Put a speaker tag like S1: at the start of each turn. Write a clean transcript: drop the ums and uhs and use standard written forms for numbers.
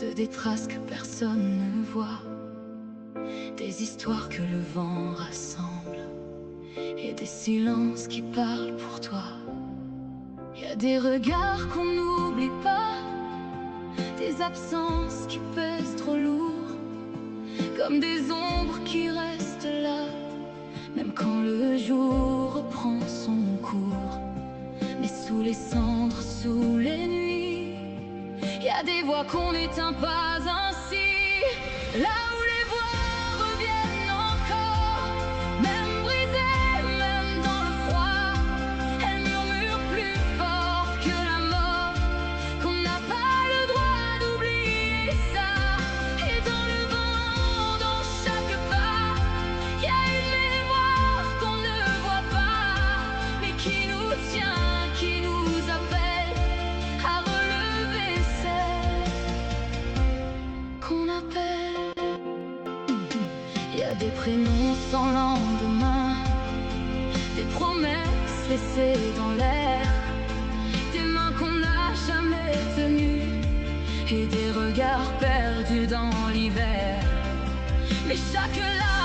S1: de détresse que personne ne voit, des histoires que le vent rassemble et des silences qui parlent pour toi. Y a des regards qu'on n'oublie pas, des absences qui pèsent trop lourd, comme des ombres qui restent là, même quand le jour reprend son cours. Mais sous les cendres, sous les nuits, y a des voix qu'on n'éteint pas ainsi. Là où les voix reviennent encore, même brisées, même dans le froid, elles murmurent plus fort que la mort, qu'on n'a pas le droit d'oublier ça. Et dans le vent, dans chaque pas, y a une mémoire qu'on ne voit pas, mais qui nous tient, qui nous appelle à relever celle qu'on appelle. Y a des prénoms sans lendemain, des promesses laissées dans l'air, des mains qu'on n'a jamais tenues et des regards perdus dans l'hiver. Mais chaque larme